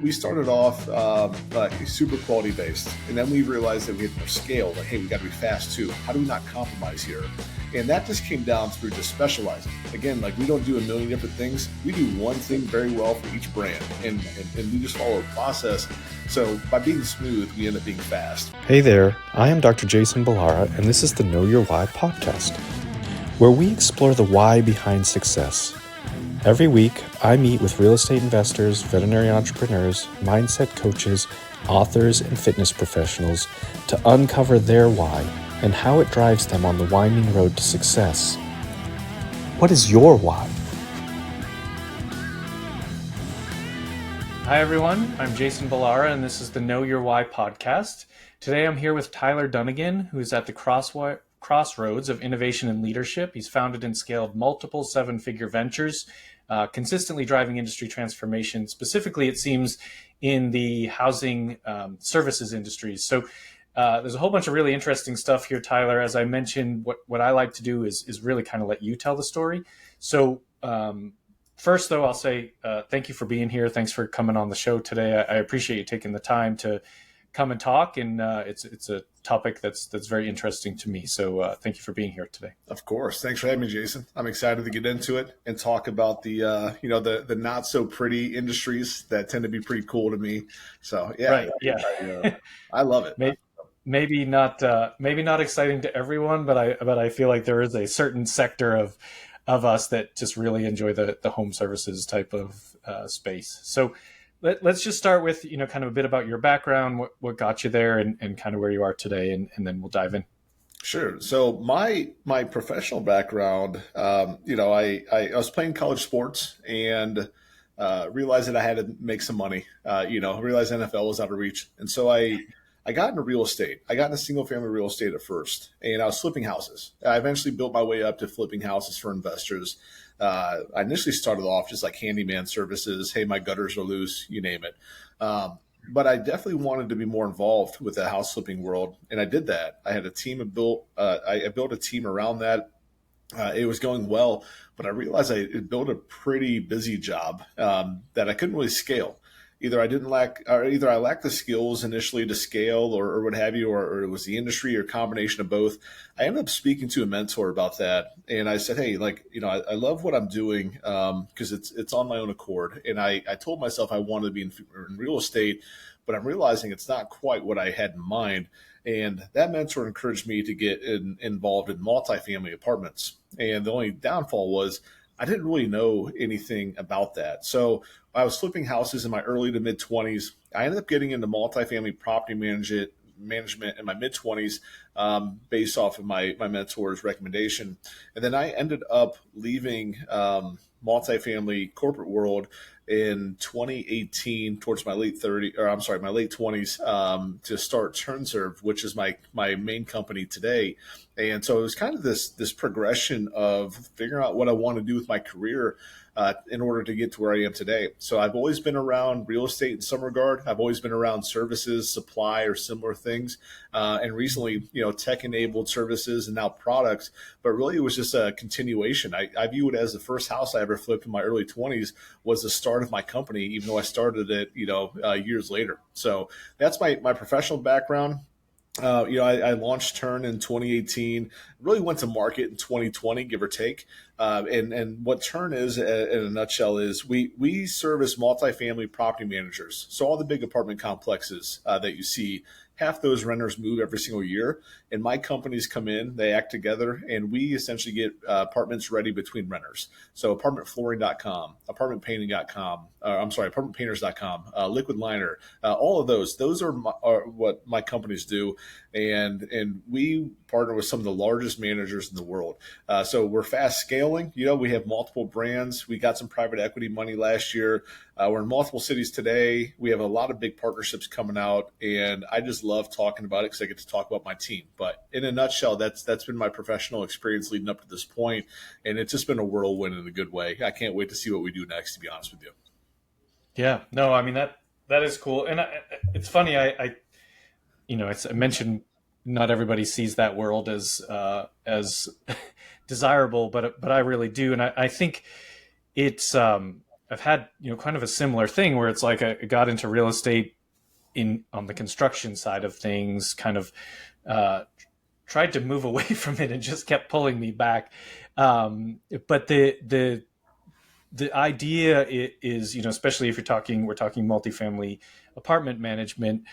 we started off like super quality based, and then we realized that we had more scale. Like, hey, we got to be fast too. How do we not compromise here? And that just came down through just specializing. Again, like we don't do a million different things. We do one thing very well for each brand, and we just follow a process. So by being smooth, we end up being fast. Hey there, I am Dr. Jason Balara, and this is the Know Your Why podcast, where we explore the why behind success. Every week, I meet with real estate investors, veterinary entrepreneurs, mindset coaches, authors, and fitness professionals to uncover their why and how it drives them on the winding road to success. What is your why? Hi, everyone. I'm Jason Balara, and this is the Know Your Why podcast. Today, I'm here with Tyler Dunagin, who is at the crossroads of innovation and leadership. He's founded and scaled multiple seven-figure ventures, consistently driving industry transformation, specifically, it seems, in the housing services industries. So there's a whole bunch of really interesting stuff here, Tyler. As I mentioned, what I like to do is really kind of let you tell the story. So first, though, I'll say thank you for being here. Thanks for coming on the show today. I appreciate you taking the time to come and talk, and it's a topic that's very interesting to me. So thank you for being here today. Of course. Thanks for having me, Jason. I'm excited to get into it and talk about the not so pretty industries that tend to be pretty cool to me. So yeah, right. Yeah, I love it. Maybe not exciting to everyone, but I feel like there is a certain sector of us that just really enjoy the home services type of space. So let's just start with, kind of a bit about your background, what got you there, and kind of where you are today, and then we'll dive in. Sure. So my professional background, I was playing college sports and realized that I had to make some money. Realized NFL was out of reach, and so I got into real estate. I got into single family real estate at first, and I was flipping houses. I eventually built my way up to flipping houses for investors. I initially started off just like handyman services. Hey, my gutters are loose, you name it. But I definitely wanted to be more involved with the house flipping world, and I did that. I had a team I built a team around that. It was going well, but I realized I built a pretty busy job that I couldn't really scale. Either I lacked the skills initially to scale or what have you, or it was the industry or combination of both. I ended up speaking to a mentor about that. And I said, hey, I love what I'm doing because it's on my own accord. And I told myself I wanted to be in real estate, but I'm realizing it's not quite what I had in mind. And that mentor encouraged me to get involved in multifamily apartments. And the only downfall was I didn't really know anything about that. So I was flipping houses in my early to mid 20s. I ended up getting into multifamily property management in my mid 20s based off of my mentor's recommendation. And then I ended up leaving multifamily corporate world in 2018 towards my late 20s to start TurnServe, which is my main company today. And so it was kind of this progression of figuring out what I want to do with my career in order to get to where I am today. So I've always been around real estate in some regard. I've always been around services, supply, or similar things. And recently, tech-enabled services and now products. But really, it was just a continuation. I view it as the first house I ever flipped in my early 20s was the start of my company, even though I started it, years later. So that's my professional background. I launched Turn in 2018, really went to market in 2020, give or take. And what Turn is in a nutshell is we service multifamily property managers. So all the big apartment complexes that you see, half those renters move every single year. And my companies come in, they act together, and we essentially get apartments ready between renters. So apartmentflooring.com, apartmentpainters.com, liquid liner, all of those are what my companies do. And we partner with some of the largest managers in the world. So we're fast scaling. We have multiple brands. We got some private equity money last year. We're in multiple cities today. We have a lot of big partnerships coming out, and I just love talking about it because I get to talk about my team. But in a nutshell, that's been my professional experience leading up to this point, and it's just been a whirlwind in a good way. I can't wait to see what we do next, to be honest with you. Yeah, no, I mean that is cool, and it's funny. I mentioned not everybody sees that world as desirable, but I really do, and I think it's had, kind of a similar thing where it's like I got into real estate on the construction side of things, kind of tried to move away from it and just kept pulling me back. But the idea is, especially if we're talking multifamily apartment management,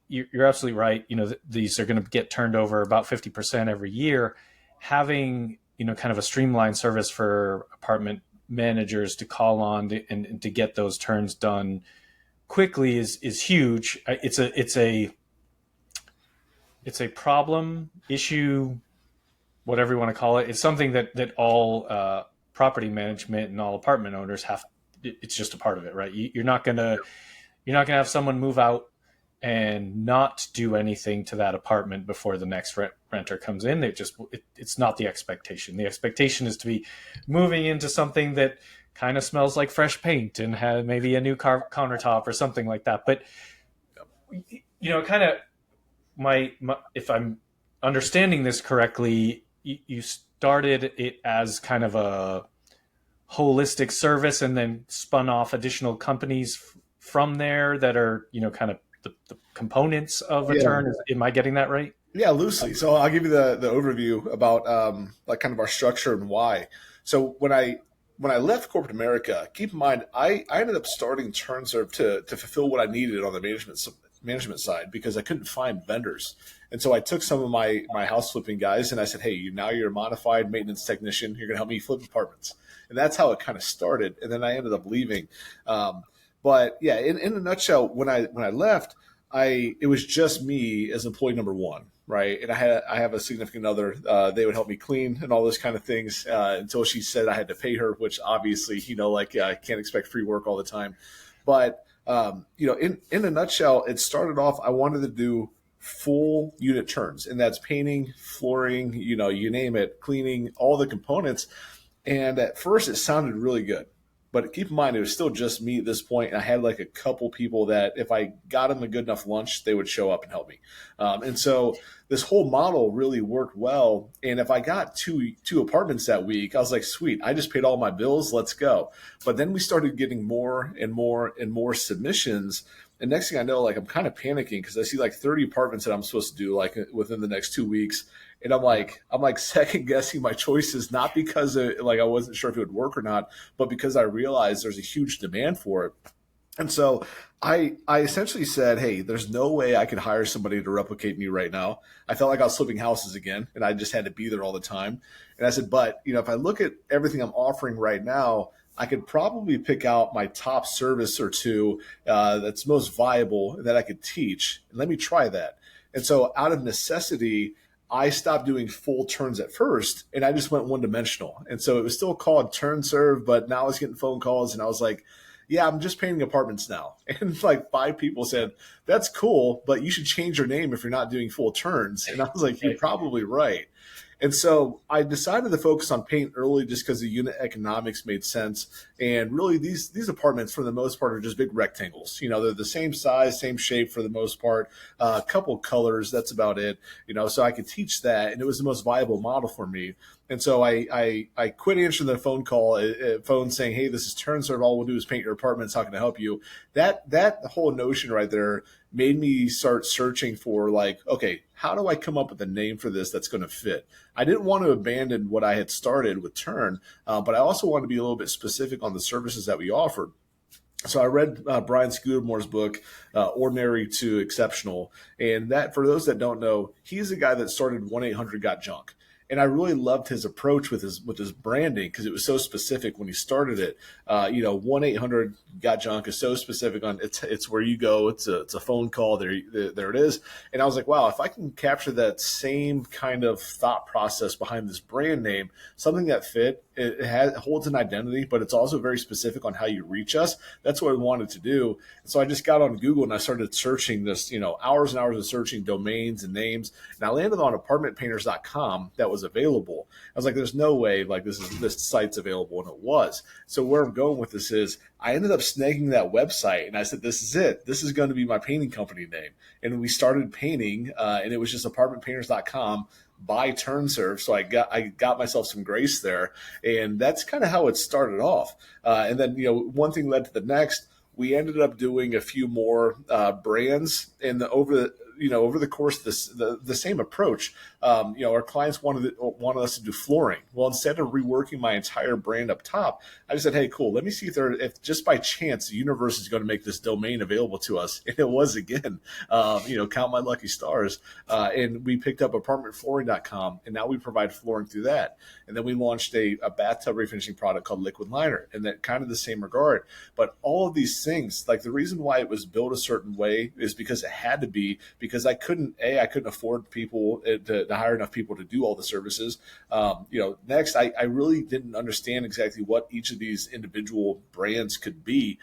you're absolutely right. These are going to get turned over about 50% every year. Having, kind of a streamlined service for apartment managers to call on and to get those turns done quickly is huge. It's a problem, issue, whatever you want to call it. It's something that all property management and all apartment owners have. It's just a part of it, right? You're not gonna have someone move out and not do anything to that apartment before the next renter comes in. It's not the expectation. The expectation is to be moving into something that kind of smells like fresh paint and have maybe a new countertop or something like that. But kind of if I'm understanding this correctly, you started it as kind of a holistic service and then spun off additional companies from there that are, kind of the components of a turn. Am I getting that right? Yeah, loosely. So I'll give you the overview about like kind of our structure and why. So when I left corporate America, keep in mind I ended up starting TurnServe to fulfill what I needed on the management side because I couldn't find vendors. And so I took some of my house flipping guys and I said, hey, now you're a modified maintenance technician. You're going to help me flip apartments. And that's how it kind of started. And then I ended up leaving. But yeah, in a nutshell, when I left, it was just me as employee number one, right? And I have a significant other. They would help me clean and all those kind of things until she said I had to pay her, which obviously, I can't expect free work all the time. But in a nutshell, it started off. I wanted to do full unit turns, and that's painting, flooring, you name it, cleaning, all the components. And at first, it sounded really good. But keep in mind, it was still just me at this point, and I had like a couple people that if I got them a good enough lunch, they would show up and help me. And so this whole model really worked well. And if I got two apartments that week, I was like, sweet, I just paid all my bills, let's go. But then we started getting more and more and more submissions. And next thing I know, like I'm kind of panicking because I see like 30 apartments that I'm supposed to do like within the next 2 weeks. And I'm like second guessing my choices, not because I wasn't sure if it would work or not, but because I realized there's a huge demand for it. And so I essentially said, hey, there's no way I could hire somebody to replicate me right now. I felt like I was flipping houses again, and I just had to be there all the time. And I said, but if I look at everything I'm offering right now, I could probably pick out my top service or two that's most viable that I could teach. And let me try that. And so out of necessity, I stopped doing full turns at first, and I just went one-dimensional. And so it was still called TurnServe, but now I was getting phone calls, and I was like, yeah, I'm just painting apartments now. And like 5 people said, that's cool, but you should change your name if you're not doing full turns. And I was like, you're probably right. And so I decided to focus on paint early just because the unit economics made sense. And really, these apartments, for the most part, are just big rectangles. They're the same size, same shape for the most part, a couple colors. That's about it. So I could teach that. And it was the most viable model for me. And so I quit answering the phone saying, hey, this is TurnServe. All we'll do is paint your apartments. How can I help you? That whole notion right there made me start searching for like, okay, how do I come up with a name for this that's going to fit? I didn't want to abandon what I had started with Turn, but I also wanted to be a little bit specific on the services that we offered. So I read Brian Scudamore's book, Ordinary to Exceptional. And that, for those that don't know, he's the guy that started 1-800-GOT-JUNK. And I really loved his approach with his branding because it was so specific when he started it. 1-800-GOT-JUNK is so specific on it's where you go. It's a phone call. There it is. And I was like, wow, if I can capture that same kind of thought process behind this brand name, something that fit, it holds an identity, but it's also very specific on how you reach us. That's what I wanted to do. And so I just got on Google and I started searching this, hours and hours of searching domains and names. And I landed on apartmentpainters.com that was available. I was like, there's no way like this site's available. And it was. So where I'm going with this is I ended up snagging that website and I said, this is it. This is going to be my painting company name. And we started painting and it was just apartmentpainters.com. by TurnServe. So I got myself some grace there, and that's kind of how it started off. And then one thing led to the next. We ended up doing a few more brands, and over the course of this, the same approach. Our clients wanted us to do flooring. Well, instead of reworking my entire brand up top, I just said, hey, cool, let me see if just by chance the universe is going to make this domain available to us. And it was again, count my lucky stars. And we picked up apartmentflooring.com, and now we provide flooring through that. And then we launched a bathtub refinishing product called Liquid Liner, and that kind of the same regard. But all of these things, like the reason why it was built a certain way is because it had to be, because I couldn't afford people to hire enough people to do all the services. Next, I really didn't understand exactly what each of these individual brands could be.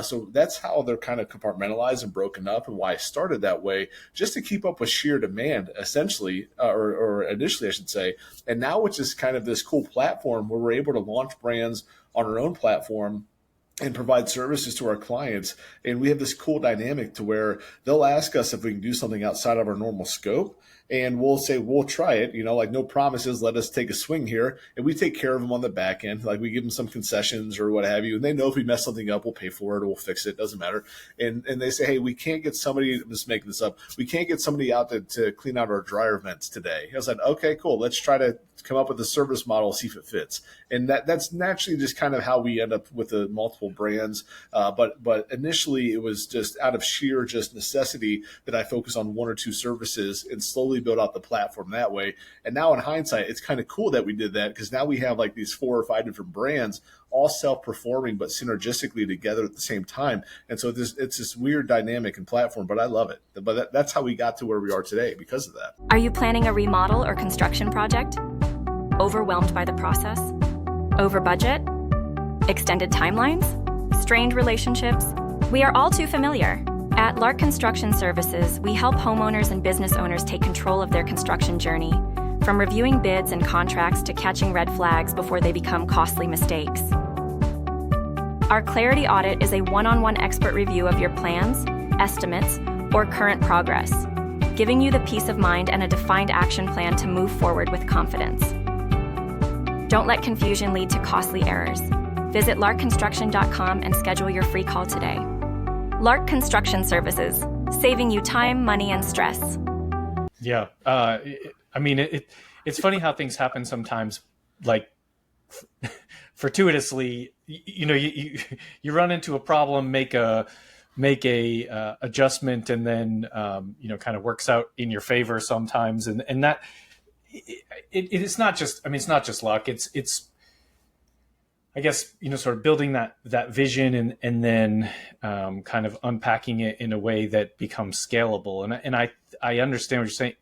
So that's how they're kind of compartmentalized and broken up, and why I started that way, just to keep up with sheer demand, essentially, or initially, I should say. And now it's just kind of this cool platform where we're able to launch brands on our own platform and provide services to our clients. And we have this cool dynamic to where they'll ask us if we can do something outside of our normal scope. And we'll say, we'll try it, like no promises, let us take a swing here. And we take care of them on the back end. Like we give them some concessions or what have you. And they know if we mess something up, we'll pay for it or we'll fix it. Doesn't matter. And they say, hey, we can't get somebody, I'm just making this up, we can't get somebody out to clean out our dryer vents today. I was like, okay, cool. Let's try to come up with a service model, see if it fits. And that's naturally just kind of how we end up with the multiple brands. But initially it was just out of sheer just necessity that I focus on one or two services and slowly build out the platform that way. And now in hindsight, it's kind of cool that we did that, because now we have like these 4 or 5 different brands, all self-performing but synergistically together at the same time. And so it's this weird dynamic and platform, but I love it. But that's how we got to where we are today because of that. Are you planning a remodel or construction project? Overwhelmed by the process? Over budget? Extended timelines? Strained relationships? We are all too familiar. At Lark Construction Services, we help homeowners and business owners take control of their construction journey, from reviewing bids and contracts to catching red flags before they become costly mistakes. Our Clarity Audit is a one-on-one expert review of your plans, estimates, or current progress, giving you the peace of mind and a defined action plan to move forward with confidence. Don't let confusion lead to costly errors. Visit larkconstruction.com and schedule your free call today. Lark Construction Services, saving you time, money, and stress. Yeah. It's funny how things happen sometimes, like fortuitously. You run into a problem, make a adjustment, and then kind of works out in your favor sometimes. And that it's not just luck. It's I guess, sort of building that vision and then kind of unpacking it in a way that becomes scalable. And I understand what you're saying.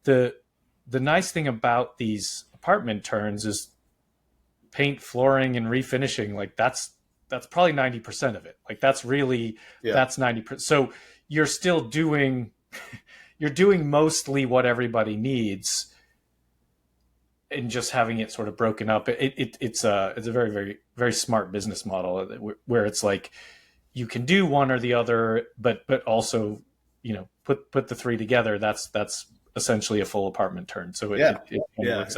The nice thing about these apartment turns is paint, flooring, and refinishing. Like that's probably 90% of it. Like that's 90%. So you're still doing mostly what everybody needs, and just having it sort of broken up. It's a very, very, very smart business model where it's like you can do one or the other, but also, put the three together. That's essentially a full apartment turn. So it works out well.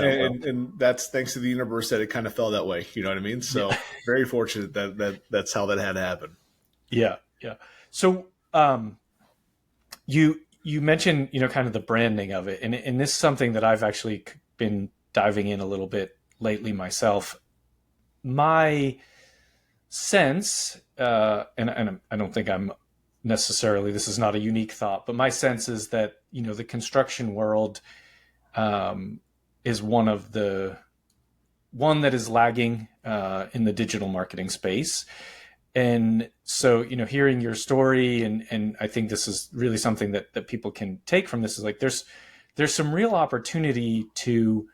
And that's thanks to the universe that it kind of fell that way. You know what I mean? So very fortunate that's how that had to happen. Yeah. Yeah. So, you mentioned, kind of the branding of it, and this is something that I've actually been diving in a little bit lately myself. My sense, and I don't think I'm necessarily, this is not a unique thought, but my sense is that, the construction world is one that is lagging in the digital marketing space. And so, hearing your story, and I think this is really something that people can take from this, is like there's some real opportunity to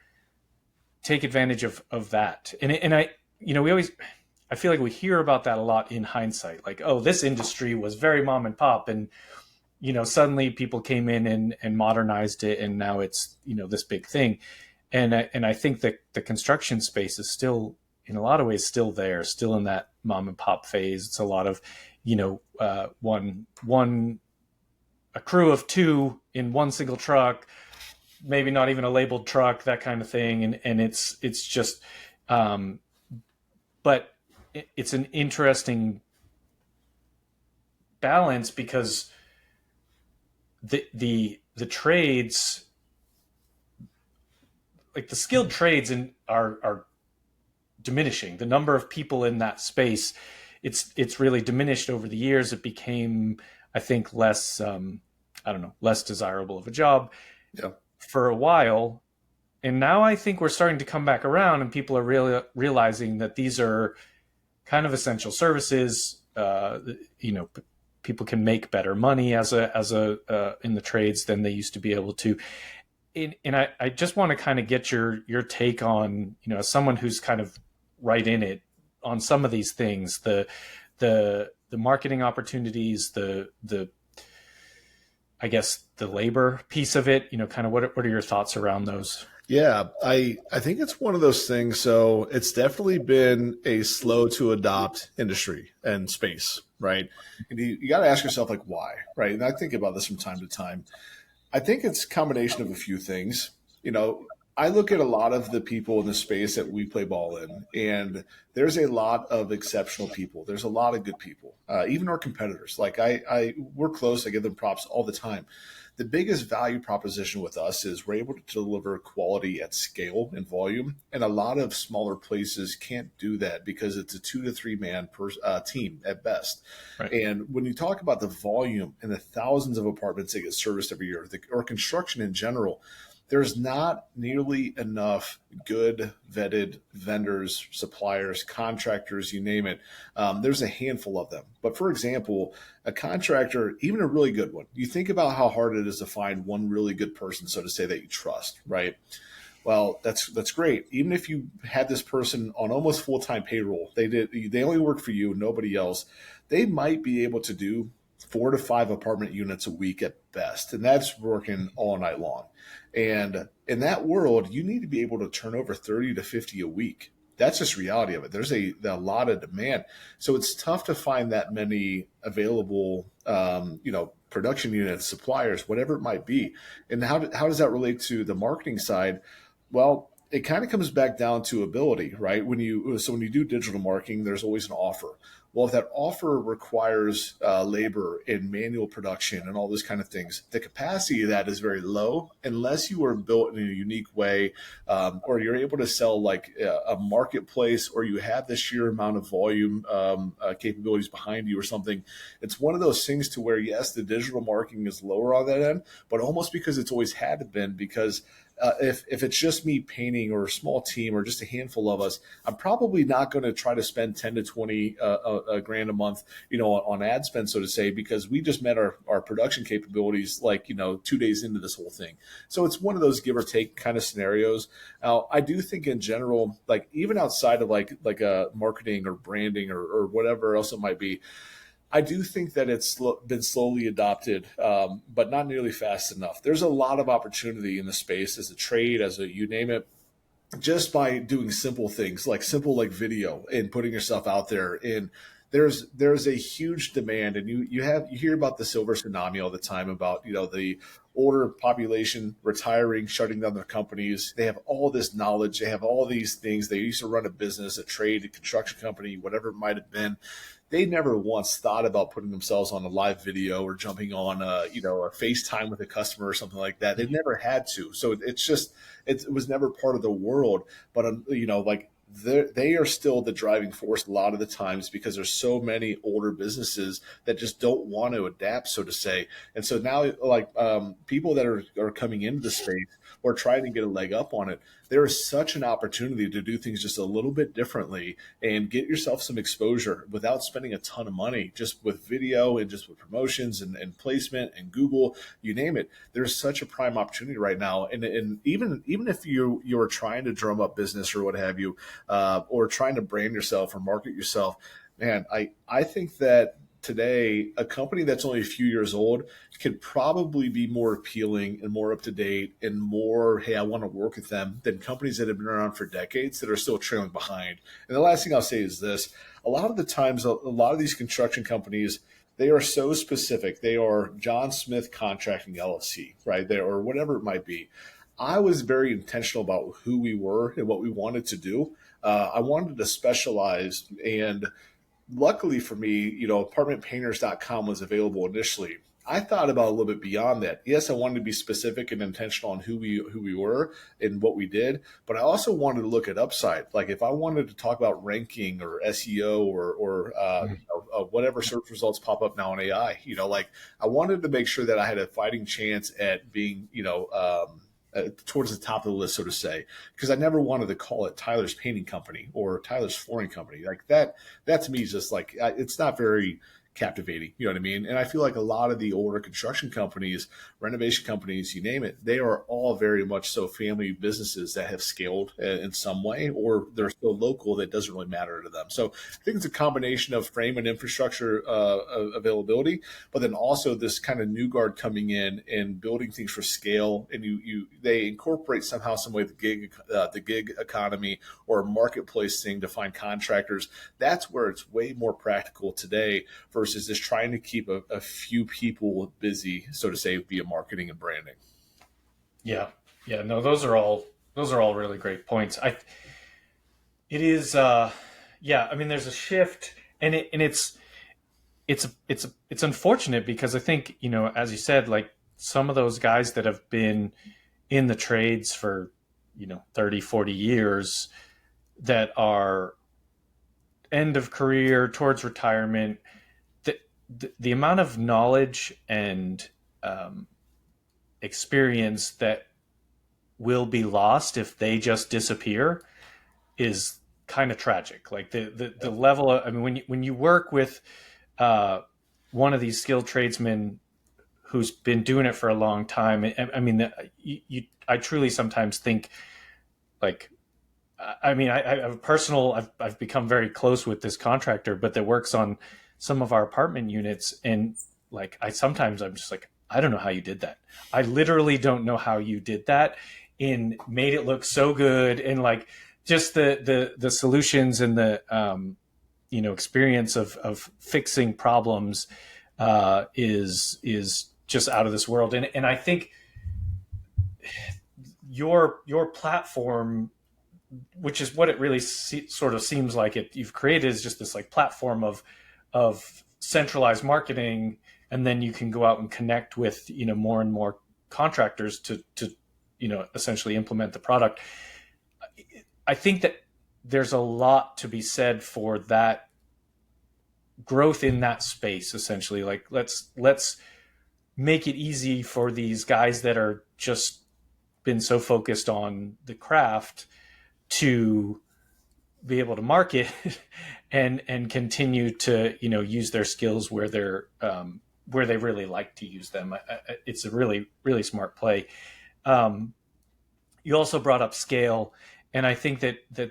take advantage of that. And I feel like we hear about that a lot in hindsight, like, oh, this industry was very mom and pop, and suddenly people came in and modernized it, and now it's this big thing. And I think that the construction space is still, in a lot of ways, still there, still in that mom and pop phase. It's a lot of a crew of 2 in one single truck, maybe not even a labeled truck, that kind of thing. And it's just, but it's an interesting balance because the trades, like the skilled trades are diminishing. The number of people in that space, it's really diminished over the years. It became, I think, less less desirable of a job Yeah. for a while. And now I think we're starting to come back around, and people are really realizing that these are kind of essential services. People can make better money as a in the trades than they used to be able to. And I just want to kind of get your take on, as someone who's kind of right in it, on some of these things, the marketing opportunities, the I guess the labor piece of it, kind of what are your thoughts around those? Yeah, I think it's one of those things. So it's definitely been a slow to adopt industry and space, right? And you got to ask yourself, like, why, right? And I think about this from time to time. I think it's a combination of a few things. I look at a lot of the people in the space that we play ball in, and there's a lot of exceptional people. There's a lot of good people, even our competitors. Like we're close. I give them props all the time. The biggest value proposition with us is we're able to deliver quality at scale and volume, and a lot of smaller places can't do that because it's a 2 to 3 man per team at best. Right. And when you talk about the volume and the thousands of apartments that get serviced every year, or construction in general, there's not nearly enough good vetted vendors, suppliers, contractors, you name it. There's a handful of them. But for example, a contractor, even a really good one, you think about how hard it is to find one really good person, so to say, that you trust, right? Well, that's great. Even if you had this person on almost full-time payroll, they only work for you, nobody else, they might be able to do 4 to 5 apartment units a week at best. And that's working all night long. And in that world, you need to be able to turn over 30 to 50 a week. That's just reality of it. There's a lot of demand. So it's tough to find that many available, production units, suppliers, whatever it might be. And how does that relate to the marketing side? Well, it kind of comes back down to ability, right? When you do digital marketing, there's always an offer. Well, if that offer requires labor and manual production and all those kind of things, the capacity of that is very low unless you are built in a unique way, or you're able to sell like a marketplace, or you have the sheer amount of volume capabilities behind you or something. It's one of those things to where, yes, the digital marketing is lower on that end, but almost because it's always had been, because if it's just me painting, or a small team, or just a handful of us, I'm probably not going to try to spend 10 to 20 grand a month, on ad spend, so to say, because we just met our production capabilities 2 days into this whole thing. So it's one of those give or take kind of scenarios. Now, I do think in general, like even outside of like marketing or branding or whatever else it might be, I do think that it's been slowly adopted, but not nearly fast enough. There's a lot of opportunity in the space as a trade, you name it, just by doing simple things like video and putting yourself out there. And there's a huge demand, and you hear about the silver tsunami all the time about the older population retiring, shutting down their companies. They have all this knowledge, they have all these things. They used to run a business, a trade, a construction company, whatever it might have been. They never once thought about putting themselves on a live video or jumping on a FaceTime with a customer or something like that. They never had to. So it was never part of the world. But they are still the driving force a lot of the times, because there's so many older businesses that just don't want to adapt, so to say. And so now, people that are coming into the space or trying to get a leg up on it, there is such an opportunity to do things just a little bit differently and get yourself some exposure without spending a ton of money, just with video and just with promotions and placement and Google, you name it. There's such a prime opportunity right now. And even if you're trying to drum up business or what have you, or trying to brand yourself or market yourself, man, I think that today, a company that's only a few years old could probably be more appealing and more up to date and more, hey, I want to work with them, than companies that have been around for decades that are still trailing behind. And the last thing I'll say is this: a lot of the times, a lot of these construction companies, they are so specific. They are John Smith Contracting LLC, right? Or whatever it might be. I was very intentional about who we were and what we wanted to do. I wanted to specialize, and luckily for me, apartmentpainters.com was available initially. I thought about a little bit beyond that. Yes, I wanted to be specific and intentional on who we were and what we did, but I also wanted to look at upside. Like if I wanted to talk about ranking or SEO or whatever search results pop up now in AI, like I wanted to make sure that I had a fighting chance at being, towards the top of the list, so to say, because I never wanted to call it Tyler's Painting Company or Tyler's Flooring Company. Like that to me is just like, it's not very captivating. You know what I mean? And I feel like a lot of the older construction companies, renovation companies, you name it, they are all very much so family businesses that have scaled in some way, or they're still local. That doesn't really matter to them. So I think it's a combination of frame and infrastructure availability, but then also this kind of new guard coming in and building things for scale. And they incorporate somehow, some way the gig economy or a marketplace thing to find contractors. That's where it's way more practical today versus just trying to keep a few people busy, so to say, via marketing and branding. Yeah. No, those are all really great points. There's a shift, and it's unfortunate because I think, as you said, like some of those guys that have been in the trades for, 30, 40 years that are end of career towards retirement, the amount of knowledge and experience that will be lost if they just disappear is kind of tragic. Like the level of, when you work with one of these skilled tradesmen who's been doing it for a long time, I truly sometimes think like, I have a personal, I've become very close with this contractor, but that works on some of our apartment units. And like, I'm just like, I don't know how you did that. I literally don't know how you did that and made it look so good. And like, just the solutions and the, experience of fixing problems, is just out of this world. And I think your platform, which is what it really sort of seems like you've created, is just this like platform of centralized marketing, and then you can go out and connect with more and more contractors to essentially implement the product. I think that there's a lot to be said for that growth in that space. Essentially, like let's make it easy for these guys that are just been so focused on the craft to be able to market and continue to use their skills where they really like to use them. It's a really, really smart play. You also brought up scale, and I think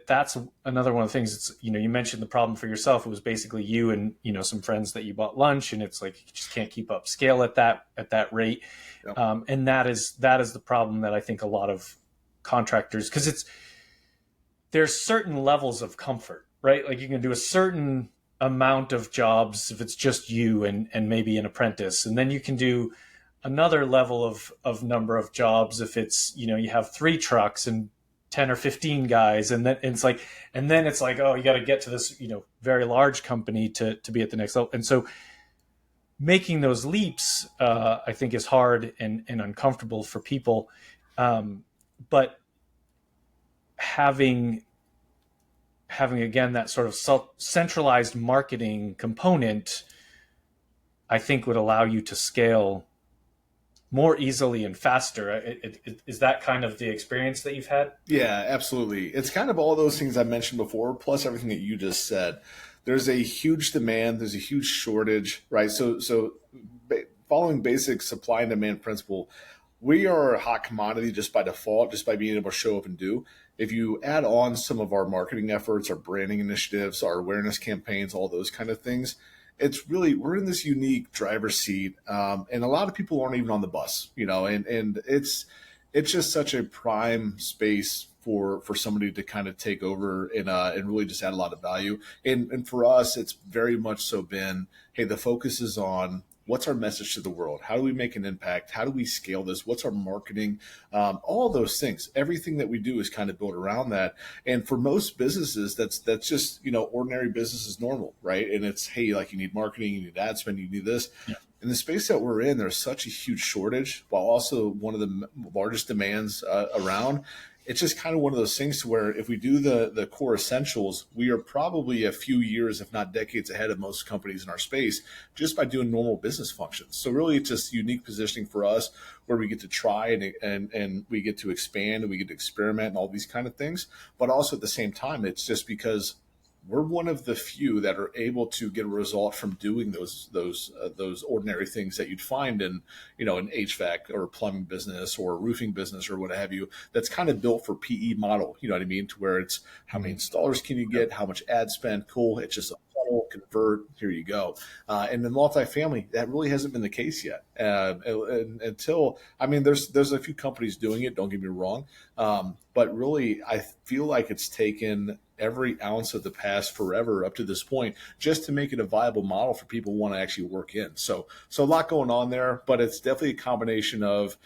that's another one of the things. It's, you mentioned the problem for yourself. It was basically you and some friends that you bought lunch, and it's like you just can't keep up scale at that rate. Yep. And that is the problem that I think a lot of contractors, because there's certain levels of comfort, right? Like you can do a certain amount of jobs if it's just you and maybe an apprentice. And then you can do another level of number of jobs if it's, you have 3 trucks and 10 or 15 guys. And then it's like, oh, you got to get to this, very large company to be at the next level. And so making those leaps, I think is hard and uncomfortable for people. But having again that sort of centralized marketing component, I think would allow you to scale more easily and faster. Is that kind of the experience that you've had? Yeah, absolutely. It's kind of all those things I mentioned before, plus everything that you just said. There's a huge demand. There's a huge shortage, right? So following basic supply and demand principle, we are a hot commodity just by default, just by being able to show up and do. If you add on some of our marketing efforts, our branding initiatives, our awareness campaigns, all those kind of things, it's really, we're in this unique driver's seat. And a lot of people aren't even on the bus, and it's just such a prime space for somebody to kind of take over and really just add a lot of value. And for us, it's very much so been, hey, the focus is on what's our message to the world? How do we make an impact? How do we scale this? What's our marketing? All those things, everything that we do is kind of built around that. And for most businesses, that's just, ordinary business is normal, right? And it's, hey, like you need marketing, you need ad spend, you need this. Yeah. In the space that we're in, there's such a huge shortage, while also one of the largest demands around. It's just kind of one of those things to where if we do the core essentials, we are probably a few years, if not decades ahead of most companies in our space just by doing normal business functions. So really it's just unique positioning for us where we get to try and we get to expand and we get to experiment and all these kind of things. But also at the same time, it's just because we're one of the few that are able to get a result from doing those ordinary things that you'd find in, an HVAC or plumbing business or roofing business or what have you. That's kind of built for PE model. You know what I mean? To where it's how many installers can you get? How much ad spend? Cool. It's just a funnel, convert. Here you go. And in multifamily, that really hasn't been the case yet. Until there's a few companies doing it. Don't get me wrong, but really, I feel like it's taken every ounce of the past forever up to this point just to make it a viable model for people who want to actually work in. So a lot going on there, but it's definitely a combination of,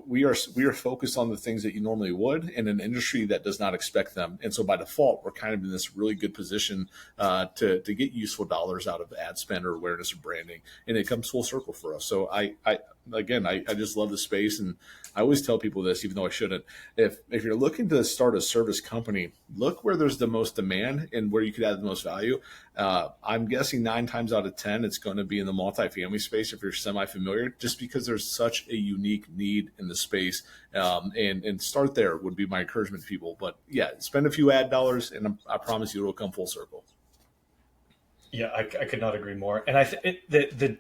we are focused on the things that you normally would in an industry that does not expect them. And so by default, we're kind of in this really good position to get useful dollars out of ad spend or awareness or branding. And it comes full circle for us. So I just love the space. And I always tell people this, even though I shouldn't. If you're looking to start a service company, look where there's the most demand and where you could add the most value. I'm guessing 9 times out of 10, it's going to be in the multifamily space if you're semi-familiar, just because there's such a unique need in the space. And start there would be my encouragement to people. But yeah, spend a few ad dollars, and I promise you it'll come full circle. Yeah, I could not agree more. And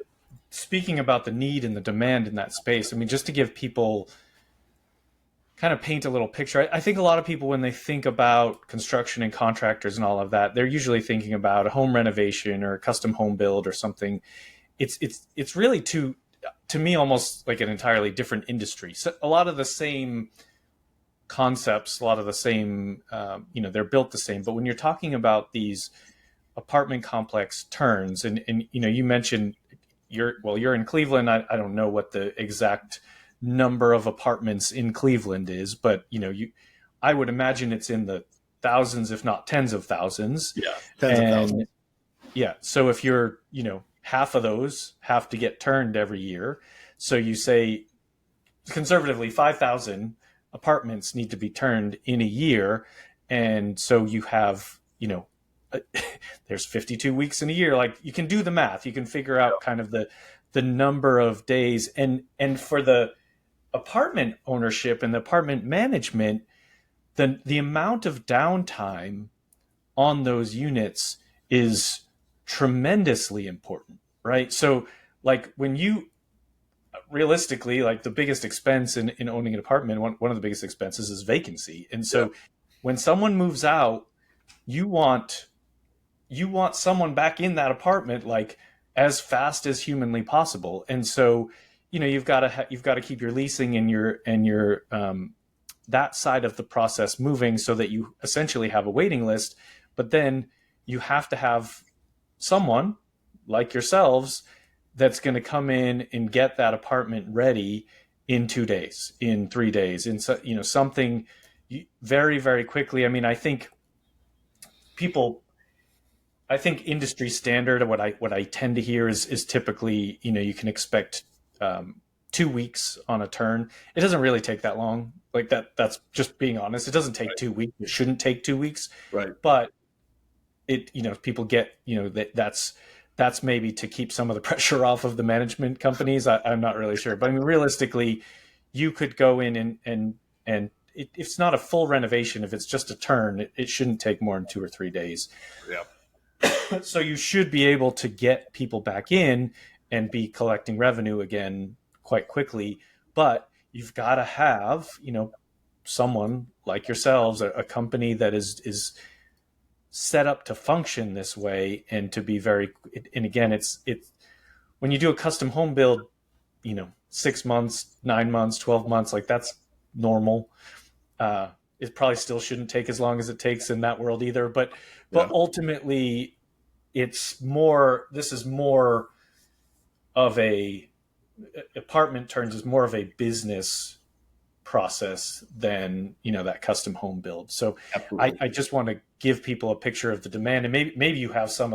speaking about the need and the demand in that space, just to give people kind of paint a little picture. I think a lot of people, when they think about construction and contractors and all of that, they're usually thinking about a home renovation or a custom home build or something. It's really to me almost like an entirely different industry. So a lot of the same concepts, a lot of the same, they're built the same. But when you're talking about these apartment complex turns, and you mentioned you're in Cleveland. I don't know what the exact number of apartments in Cleveland is, but I would imagine it's in the thousands, if not tens of thousands. Yeah, tens of thousands. Yeah, so if you're, half of those have to get turned every year. So you say conservatively 5,000 apartments need to be turned in a year, and so you have, there's 52 weeks in a year. Like, you can do the math, you can figure out kind of the number of days, and for the apartment ownership and the apartment management, the amount of downtime on those units is tremendously important, right? So like when you realistically, like the biggest expense in owning an apartment, one of the biggest expenses is vacancy. And so when someone moves out, you want someone back in that apartment like as fast as humanly possible. And so you've got to keep your leasing and your that side of the process moving so that you essentially have a waiting list. But then you have to have someone like yourselves that's going to come in and get that apartment ready in 2 days, in 3 days, in something very, very quickly. I think industry standard, what I tend to hear is typically, you can expect 2 weeks on a turn. It doesn't really take that long. Like that's just being honest. It doesn't take 2 weeks. It shouldn't take 2 weeks. Right. But it, people get, that's maybe to keep some of the pressure off of the management companies. I'm not really sure. But realistically, you could go in and it's not a full renovation. If it's just a turn, it shouldn't take more than 2 or 3 days. Yeah. So you should be able to get people back in and be collecting revenue again quite quickly. But you've got to have, someone like yourselves, a company that is set up to function this way and to be very, and again, it's when you do a custom home build, 6 months, 9 months, 12 months, like that's normal. It probably still shouldn't take as long as it takes in that world either. But ultimately this is more of a apartment turns is more of a business process than that custom home build. So Absolutely. I just want to give people a picture of the demand, and maybe you have some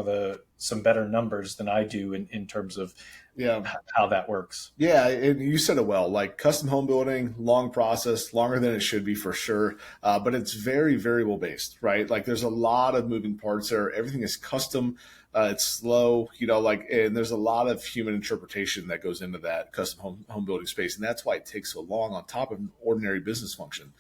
better numbers than I do in terms of Yeah. how that works. Yeah, and you said it well. Like custom home building, long process, longer than it should be for sure. But it's very variable based, right? Like there's a lot of moving parts there. Everything is custom. It's slow, and there's a lot of human interpretation that goes into that custom home building space, and that's why it takes so long on top of an ordinary business function.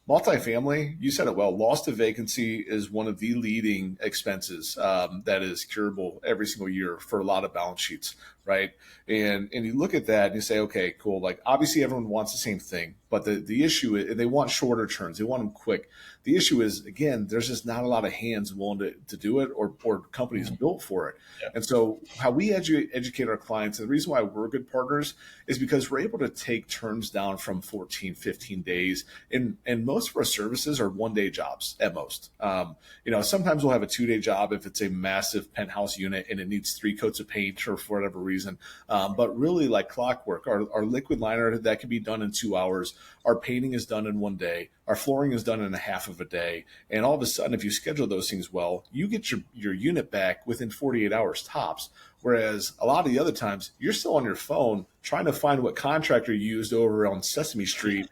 Multifamily, you said it well. Loss to vacancy is one of the leading expenses that is curable every single year for a lot of balance sheets, right? And you look at that and you say, okay, cool. Like obviously everyone wants the same thing, but the issue is they want shorter turns. They want them quick. The issue is, again, there's just not a lot of hands willing to do it or companies built for it. Yeah. And so how we educate our clients, and the reason why we're good partners is because we're able to take turns down from 14, 15 days. And most of our services are 1-day jobs at most. Sometimes we'll have a 2-day job if it's a massive penthouse unit and it needs 3 coats of paint or for whatever reason. But really like clockwork, our liquid liner, that can be done in 2 hours. Our painting is done in 1 day. Our flooring is done in a half of a day. And all of a sudden, if you schedule those things well, you get your unit back within 48 hours tops. Whereas a lot of the other times, you're still on your phone trying to find what contractor you used over on Sesame Street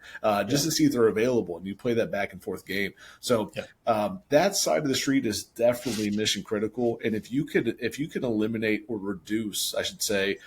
just to see if they're available. And you play that back and forth game. So that side of the street is definitely mission critical. And if you could eliminate or reduce, I should say,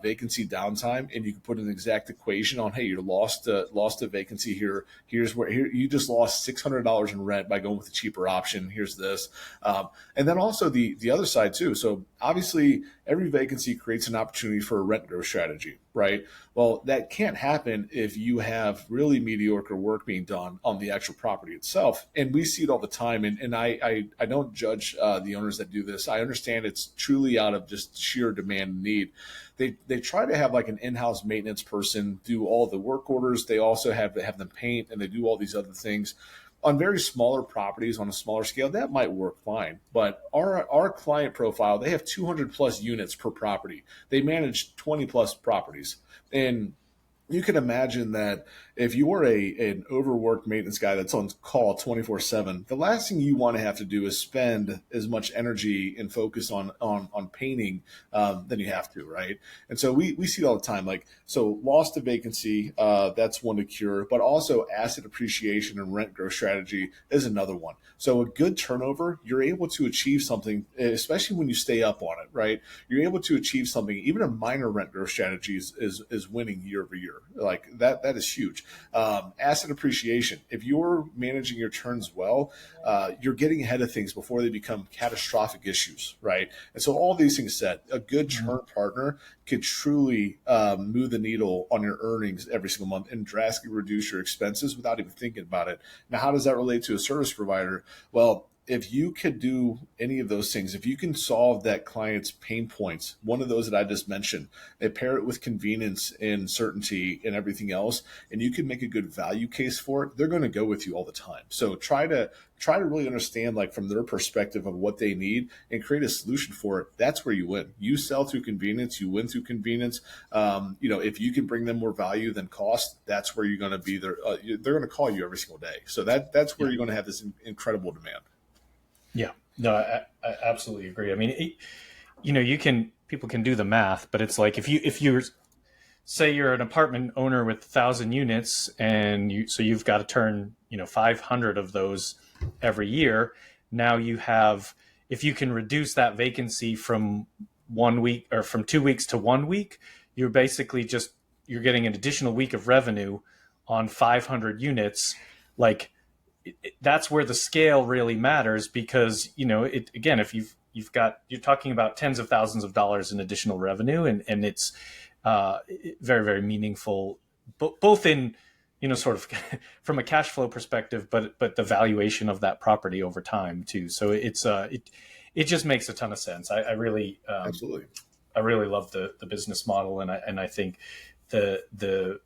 vacancy downtime, and you can put an exact equation on, hey, you lost a vacancy here. Here you just lost $600 in rent by going with a cheaper option. Here's this. And then also the other side too. So obviously every vacancy creates an opportunity for a rent growth strategy, right? Well, that can't happen if you have really mediocre work being done on the actual property itself. And we see it all the time. And I don't judge the owners that do this. I understand it's truly out of just sheer demand and need. They try to have like an in-house maintenance person do all the work orders. They also have them paint, and they do all these other things. On very smaller properties on a smaller scale, that might work fine. But our client profile, they have 200 plus units per property. They manage 20 plus properties. And you can imagine that if you are an overworked maintenance guy that's on call 24/7, the last thing you want to have to do is spend as much energy and focus on painting than you have to, right? And so we see it all the time. Like, so loss to vacancy, that's one to cure, but also asset appreciation and rent growth strategy is another one. So a good turnover, you're able to achieve something, especially when you stay up on it, right? You're able to achieve something. Even a minor rent growth strategy is winning year over year. Like that is huge. Asset appreciation. If you're managing your turns well, you're getting ahead of things before they become catastrophic issues, right? And so all these things said, a good turn partner could truly move the needle on your earnings every single month and drastically reduce your expenses without even thinking about it. Now, how does that relate to a service provider? Well, if you could do any of those things, if you can solve that client's pain points, one of those that I just mentioned, they pair it with convenience and certainty and everything else, and you can make a good value case for it, they're going to go with you all the time. So try to really understand, like, from their perspective of what they need and create a solution for it. That's where you win. You sell through convenience, you win through convenience. If you can bring them more value than cost, that's where you're going to be there. They're going to call you every single day. So that's where you're going to have this incredible demand. Yeah, no, I absolutely agree. I mean, people can do the math, but it's like if you say you're an apartment owner with 1,000 units, and you've got to turn 500 of those every year. Now you have, if you can reduce that vacancy from 1 week or from 2 weeks to 1 week, you're basically you're getting an additional week of revenue on 500 units. Like, that's where the scale really matters, because again, if you're talking about tens of thousands of dollars in additional revenue, and it's very, very meaningful, both in sort of from a cash flow perspective, but the valuation of that property over time too. So it just makes a ton of sense. I really Absolutely. I really love the business model, and I think the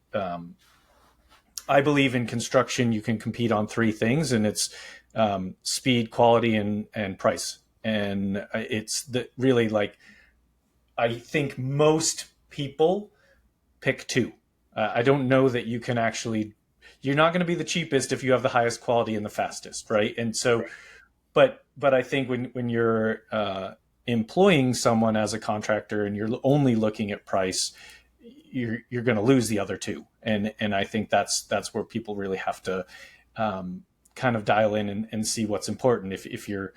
I believe in construction, you can compete on 3 things, and it's speed, quality, and price. And it's really, like, I think most people, pick two. I don't know that you can you're not going to be the cheapest if you have the highest quality and the fastest, right? And so, but I think when you're employing someone as a contractor and you're only looking at price, you're going to lose the other two. And I think that's where people really have to kind of dial in and see what's important. If you're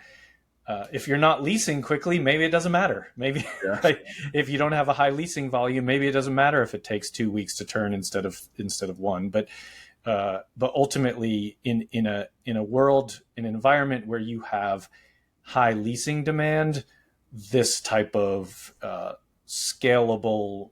not leasing quickly, maybe it doesn't matter. Maybe right? If you don't have a high leasing volume, maybe it doesn't matter if it takes 2 weeks to turn instead of one. But ultimately, in a world, in an environment where you have high leasing demand, this type of scalable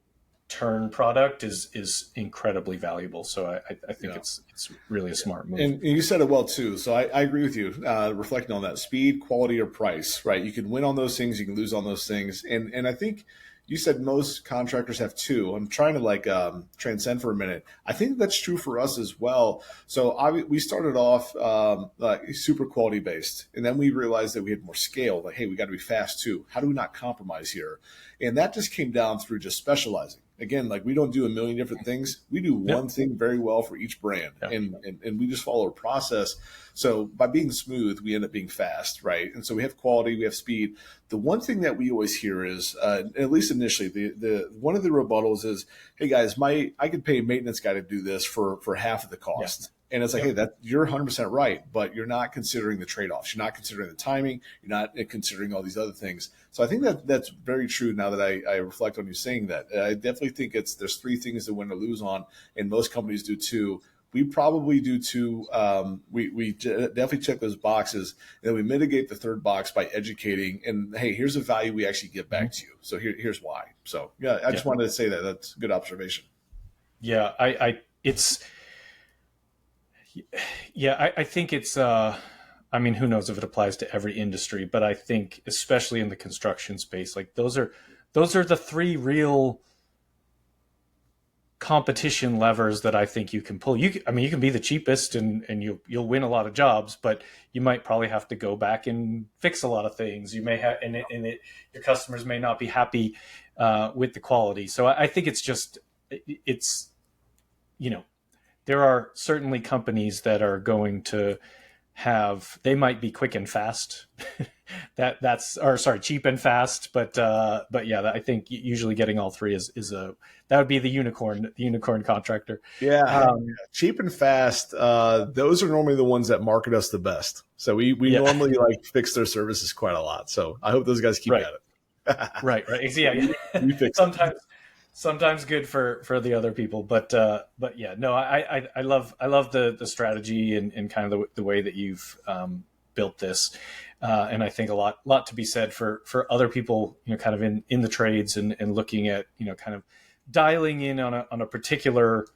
turn product is incredibly valuable. So I think it's really a smart move. And you said it well too. So I agree with you. Reflecting on that, speed, quality, or price, right? You can win on those things, you can lose on those things. And I think you said most contractors have two. I'm trying to transcend for a minute. I think that's true for us as well. So we started off super quality based, and then we realized that we had more scale. Like, hey, we got to be fast too. How do we not compromise here? And that just came down through just specializing. Again, like, we don't do a million different things. We do one thing very well for each brand, and we just follow a process. So by being smooth, we end up being fast, right? And so we have quality, we have speed. The one thing that we always hear is, at least initially, the one of the rebuttals is, hey guys, I could pay a maintenance guy to do this for half of the cost. Yeah. And it's like, hey, you're 100% right, but you're not considering the trade-offs. You're not considering the timing. You're not considering all these other things. So I think that's very true now that I reflect on you saying that. I definitely think there's three things to win or lose on, and most companies do two. We probably do two. We definitely check those boxes, and then we mitigate the third box by educating. And hey, here's a value we actually give back to you. So here's why. So yeah, I just wanted to say that. That's a good observation. Yeah, I think it's, I mean, who knows if it applies to every industry, but I think especially in the construction space, like those are the three real competition levers that I think you can pull. You can be the cheapest and you'll win a lot of jobs, but you might probably have to go back and fix a lot of things. You may have, your customers may not be happy with the quality. So I think it's, there are certainly companies that are going to they might be quick and fast. Cheap and fast. But yeah, I think usually getting all three that would be the unicorn contractor. Yeah. Cheap and fast. Those are normally the ones that market us the best. So we normally fix their services quite a lot. So I hope those guys keep at it. Right. Yeah. We fix sometimes good for the other people, but yeah, no, I love the strategy and kind of the way that you've built this, and I think a lot to be said for other people, kind of in the trades and looking at, kind of dialing in on a particular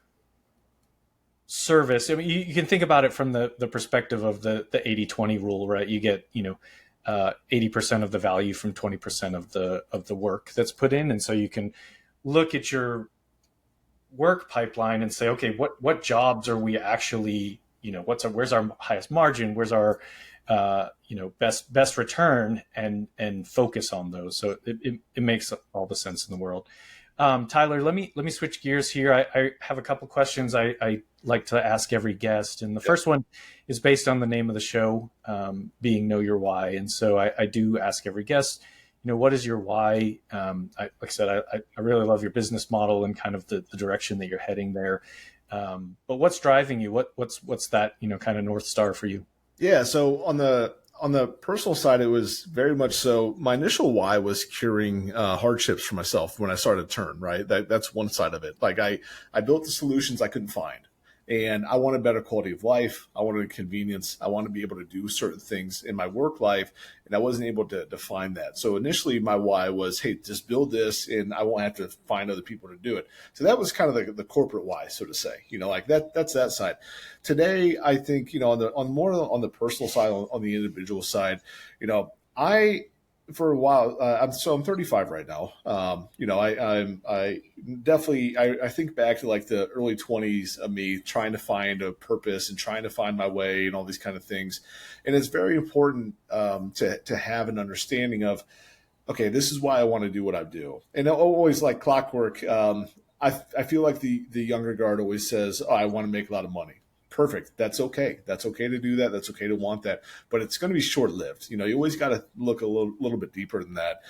service. I mean, you can think about it from the perspective of the 80-20 rule, right? You get 80% of the value from 20% of the work that's put in, and so you can look at your work pipeline and say, okay, what jobs are we actually, where's our highest margin? Where's our, best return, and focus on those. So it makes all the sense in the world. Tyler, let me switch gears here. I have a couple questions I like to ask every guest. And the first one is based on the name of the show, being Know Your Why. And so I do ask every guest, what is your why? Like I said, I really love your business model and kind of the direction that you're heading there. But what's driving you? What's that, kind of North Star for you? Yeah. So on the personal side, it was very much so. My initial why was curing hardships for myself when I started Turn, right? That's one side of it. Like I built the solutions I couldn't find. And I wanted better quality of life. I wanted convenience. I wanted to be able to do certain things in my work life, and I wasn't able to define that. So initially my why was, hey, just build this and I won't have to find other people to do it. So that was kind of the corporate why, so to say, that's that side. Today, I think, on the personal side, on the individual side, for a while, I'm 35 right now. I definitely think back to the early 20s of me trying to find a purpose and trying to find my way and all these kind of things. And it's very important to have an understanding of, okay, this is why I want to do what I do. And always like clockwork. I feel like the younger guard always says, oh, I want to make a lot of money. Perfect. That's okay. That's okay to do that. That's okay to want that, but it's going to be short lived. You always got to look a little bit deeper than that.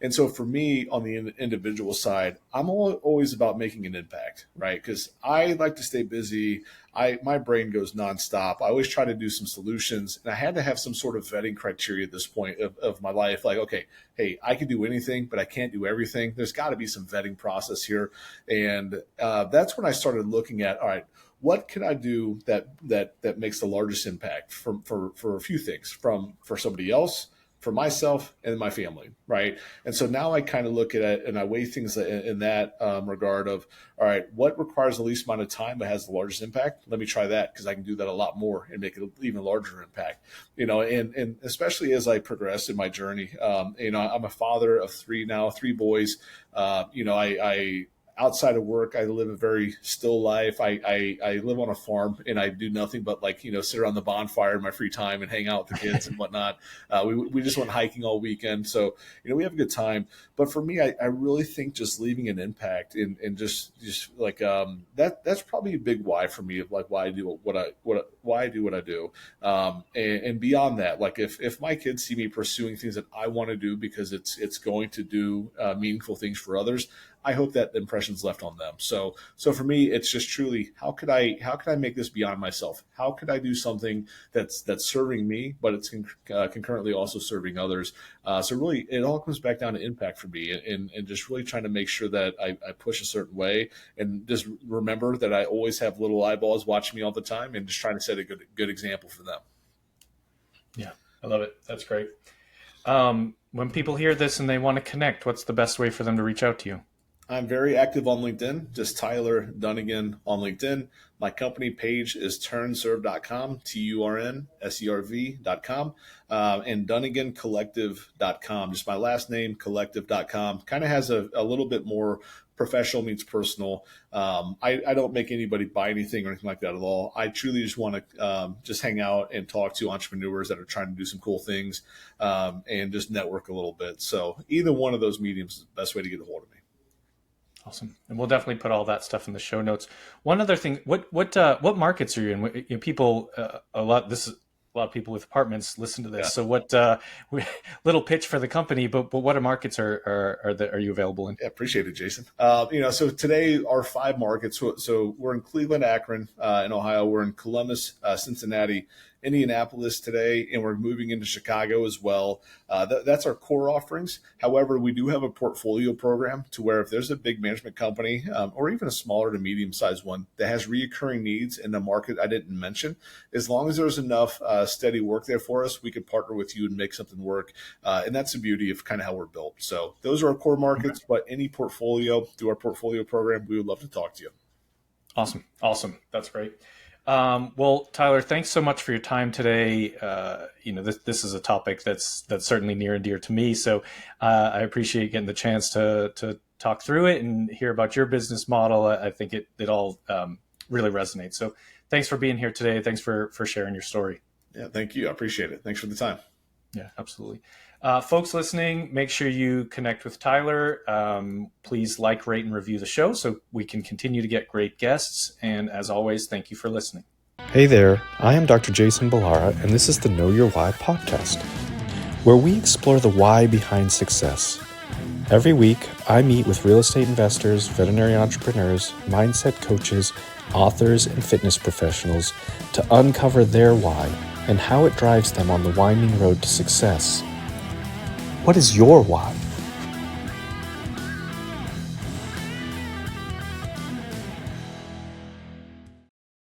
And so for me on the individual side, I'm always about making an impact, right? Because I like to stay busy. My brain goes nonstop. I always try to do some solutions, and I had to have some sort of vetting criteria at this point of my life. Like, okay, hey, I can do anything, but I can't do everything. There's got to be some vetting process here. And that's when I started looking at, all right, what can I do that makes the largest impact for a few things, for somebody else, for myself, and my family, right? And so now I kind of look at it and I weigh things in that regard of, all right, what requires the least amount of time but has the largest impact? Let me try that because I can do that a lot more and make it an even larger impact. And especially as I progress in my journey, I'm a father of three boys. I outside of work, I live a very still life. I live on a farm and I do nothing but sit around the bonfire in my free time and hang out with the kids and whatnot. We just went hiking all weekend. So, we have a good time. But for me, I really think just leaving an impact and just like that's probably a big why for me of like why I do why I do what I do. And beyond that, like if my kids see me pursuing things that I want to do because it's going to do meaningful things for others, I hope that the impression's left on them. So for me, it's just truly how could I make this beyond myself? How could I do something that's serving me, but it's concurrently also serving others? So really, it all comes back down to impact for me, and just really trying to make sure that I push a certain way, and just remember that I always have little eyeballs watching me all the time, and just trying to set a good example for them. Yeah, I love it. That's great. When people hear this and they want to connect, what's the best way for them to reach out to you? I'm very active on LinkedIn, just Tyler Dunagin on LinkedIn. My company page is TurnServe.com, TURNSERV.com, and DunaginCollective.com, just my last name, collective.com. Kind of has a little bit more professional meets personal. I don't make anybody buy anything or anything like that at all. I truly just want to just hang out and talk to entrepreneurs that are trying to do some cool things and just network a little bit. So either one of those mediums is the best way to get a hold of me. Awesome. And we'll definitely put all that stuff in the show notes. One other thing, what markets are you in? People, a lot of people with apartments listen to this. Yeah. So what, little pitch for the company, but what markets are you available in? Yeah, appreciate it, Jason. So today our 5 markets, so we're in Cleveland, Akron, in Ohio. We're in Columbus, Cincinnati, Indianapolis today, and we're moving into Chicago as well. That's our core offerings. However, we do have a portfolio program to where if there's a big management company or even a smaller to medium-sized one that has reoccurring needs in the market I didn't mention, as long as there's enough steady work there for us, we could partner with you and make something work. And that's the beauty of kind of how we're built. So those are our core markets, but any portfolio through our portfolio program, we would love to talk to you. Awesome. That's great. Well, Tyler, thanks so much for your time today. This is a topic that's certainly near and dear to me. So I appreciate getting the chance to talk through it and hear about your business model. I think it all really resonates. So thanks for being here today. Thanks for sharing your story. Yeah, thank you. I appreciate it. Thanks for the time. Yeah, absolutely. Folks listening, make sure you connect with Tyler. Please like, rate, and review the show so we can continue to get great guests. And as always, thank you for listening. Hey there, I am Dr. Jason Balara, and this is the Know Your Why podcast, where we explore the why behind success. Every week, I meet with real estate investors, veterinary entrepreneurs, mindset coaches, authors, and fitness professionals to uncover their why and how it drives them on the winding road to success. What is your why?